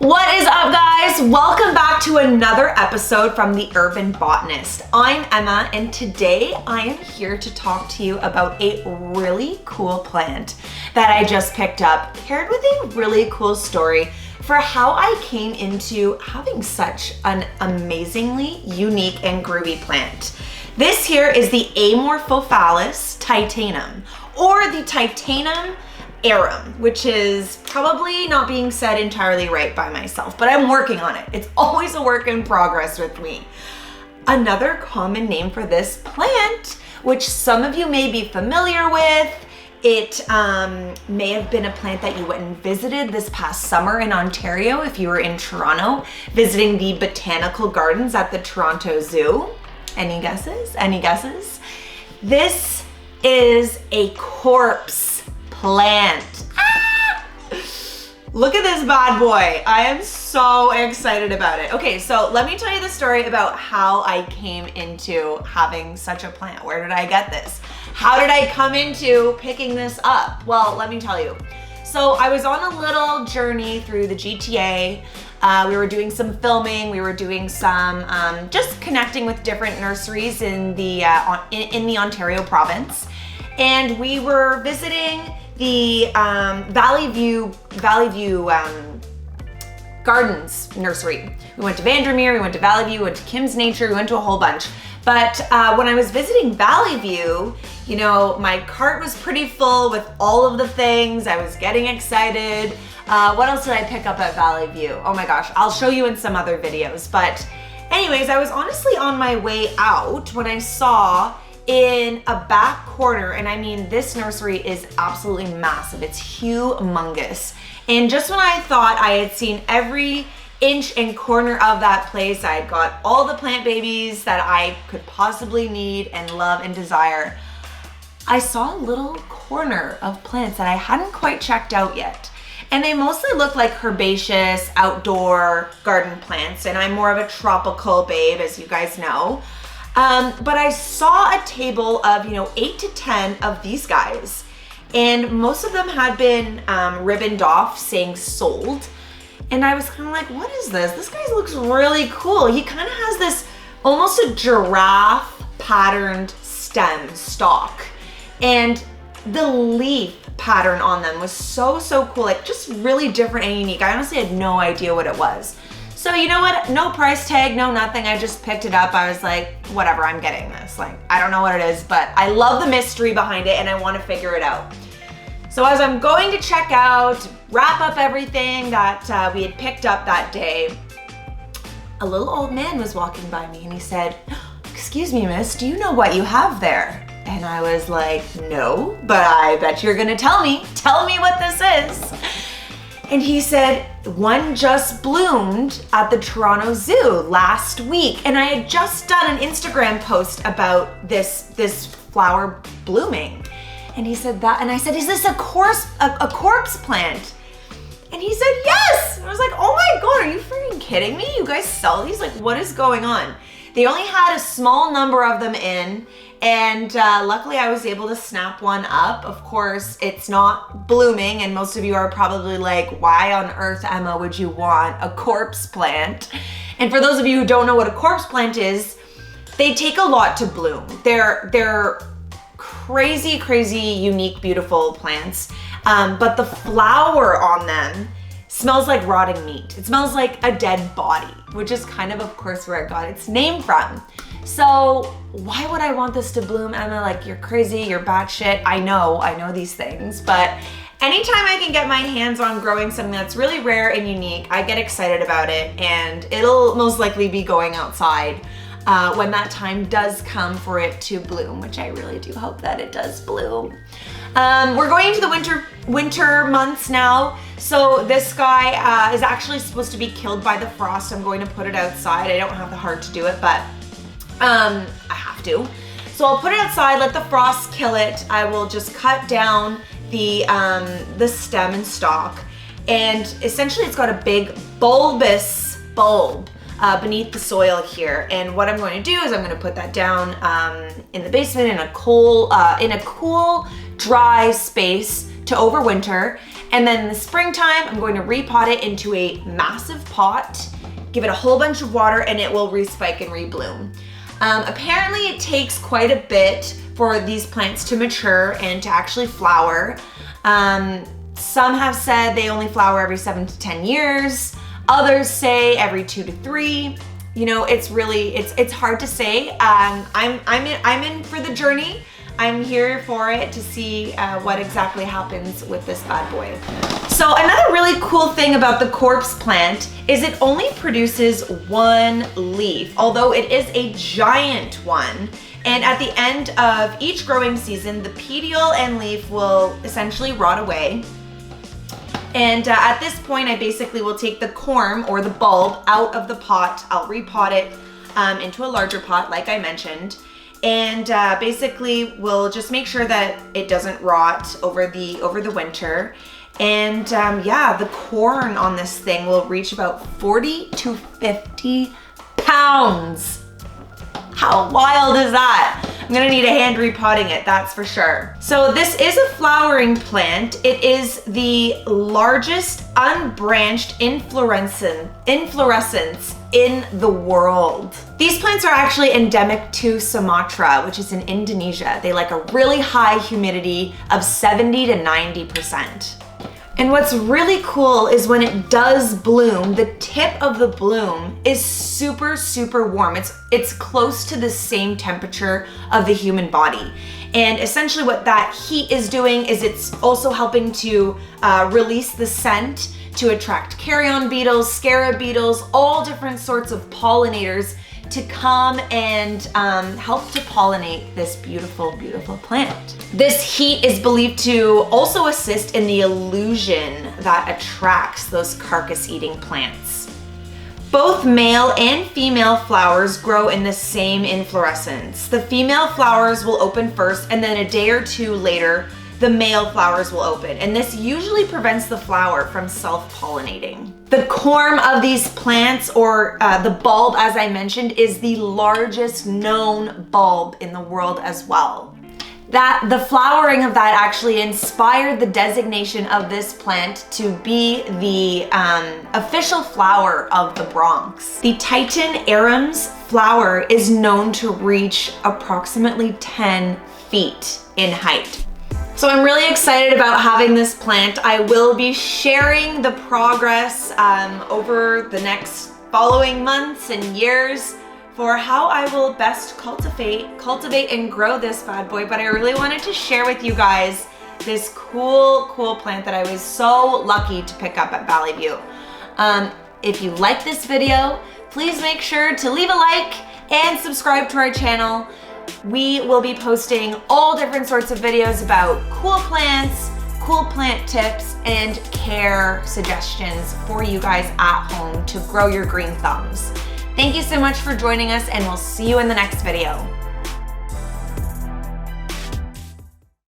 What is up, guys? Welcome back to another episode from the Urban Botanist. I'm Emma, and today I am here to talk to you about a really cool plant that I just picked up, paired with a really cool story for how I came into having such an amazingly unique and groovy plant. This here is the Amorphophallus titanum, or the Titanum arum, which is probably not being said entirely right by myself, but I'm working on it. It's always a work in progress with me. Another common name for this plant, which some of you may be familiar with, it may have been a plant that you went and visited this past summer in Ontario if you were in Toronto, visiting the botanical gardens at the Toronto Zoo. Any guesses? Any guesses? This is a corpse plant. Ah! Look at this bad boy. I am so excited about it. Okay, so let me tell you the story about how I came into having such a plant. Where did I get this? How did I come into picking this up? Well, let me tell you. So I was on a little journey through the GTA. We were doing some filming. We were doing some just connecting with different nurseries in the Ontario province, and we were visiting the Valley View Gardens nursery. We went to Vandermeer, we went to Valley View, we went to Kim's Nature, we went to a whole bunch. But when I was visiting Valley View, you know, my cart was pretty full with all of the things. I was getting excited. What else did I pick up at Valley View? Oh my gosh, I'll show you in some other videos. But anyways, I was honestly on my way out when I saw in a back corner, and I mean, this nursery is absolutely massive. It's humongous. And just when I thought I had seen every inch and corner of that place, I had got all the plant babies that I could possibly need and love and desire, I saw a little corner of plants that I hadn't quite checked out yet. And they mostly look like herbaceous outdoor garden plants, and I'm more of a tropical babe, as you guys know. But I saw a table of, 8 to 10 of these guys, and most of them had been ribboned off saying sold. And I was kind of like, what is this? This guy looks really cool. He kind of has this almost a giraffe patterned stem stalk, and the leaf pattern on them was so cool, like just really different and unique. I honestly had no idea what it was. So you know what? No price tag, no nothing. I just picked it up. I was like, whatever, I'm getting this. Like, I don't know what it is, but I love the mystery behind it and I want to figure it out. So as I'm going to check out, wrap up everything that we had picked up that day, a little old man was walking by me and he said, "Excuse me, miss, do you know what you have there?" And I was like, "No, but I bet you're gonna tell me. Tell me what this is." And he said, "One just bloomed at the Toronto Zoo last week." And I had just done an Instagram post about this flower blooming. And he said that, and I said, "Is this a corpse plant?" And he said, "Yes." And I was like, "Oh my God, are you freaking kidding me? You guys sell these? Like, what is going on?" They only had a small number of them in, and luckily I was able to snap one up. Of course, it's not blooming, and most of you are probably like, why on earth, Emma, would you want a corpse plant? And for those of you who don't know what a corpse plant is, they take a lot to bloom. They're crazy, unique, beautiful plants, but the flower on them smells like rotting meat. It smells like a dead body, which is kind of course, where it got its name from. So why would I want this to bloom, Emma? Like, you're crazy, you're batshit. I know these things, but anytime I can get my hands on growing something that's really rare and unique, I get excited about it, and it'll most likely be going outside when that time does come for it to bloom, which I really do hope that it does bloom. We're going into the winter months now, so this guy is actually supposed to be killed by the frost. I'm going to put it outside. I don't have the heart to do it, but I have to. So I'll put it outside, let the frost kill it. I will just cut down the stem and stalk, and essentially it's got a big bulbous bulb beneath the soil here. And what I'm going to do is I'm going to put that down in the basement in a cool, dry space to overwinter. And then in the springtime, I'm going to repot it into a massive pot, give it a whole bunch of water, and it will respike and rebloom. Apparently it takes quite a bit for these plants to mature and to actually flower. Some have said they only flower every 7 to 10 years. Others say every 2 to 3. You know, it's really, it's hard to say. I'm in for the journey. I'm here for it to see what exactly happens with this bad boy. So another really cool thing about the corpse plant is it only produces one leaf, although it is a giant one. And at the end of each growing season, the petiole and leaf will essentially rot away. And at this point, I basically will take the corm or the bulb out of the pot. I'll repot it into a larger pot, like I mentioned. And basically we'll just make sure that it doesn't rot over the winter. And yeah, the corn on this thing will reach about 40 to 50 pounds. How wild is that? I'm gonna need a hand repotting it, that's for sure. So this is a flowering plant. It is the largest unbranched inflorescence in the world. These plants are actually endemic to Sumatra, which is in Indonesia. They like a really high humidity of 70 to 90%. And what's really cool is when it does bloom, the tip of the bloom is super, super warm. It's close to the same temperature of the human body. And essentially what that heat is doing is it's also helping to release the scent to attract carrion beetles, scarab beetles, all different sorts of pollinators to come and help to pollinate this beautiful, beautiful plant. This heat is believed to also assist in the illusion that attracts those carcass-eating plants. Both male and female flowers grow in the same inflorescence. The female flowers will open first, and then a day or two later, the male flowers will open, and this usually prevents the flower from self-pollinating. The corm of these plants, or the bulb, as I mentioned, is the largest known bulb in the world as well. The flowering of that actually inspired the designation of this plant to be the official flower of the Bronx. The Titan arum's flower is known to reach approximately 10 feet in height. So I'm really excited about having this plant. I will be sharing the progress over the next following months and years for how I will best cultivate and grow this bad boy. But I really wanted to share with you guys this cool plant that I was so lucky to pick up at Valley View. If you like this video, please make sure to leave a like and subscribe to our channel. We will be posting all different sorts of videos about cool plants, cool plant tips, and care suggestions for you guys at home to grow your green thumbs. Thank you so much for joining us, and we'll see you in the next video.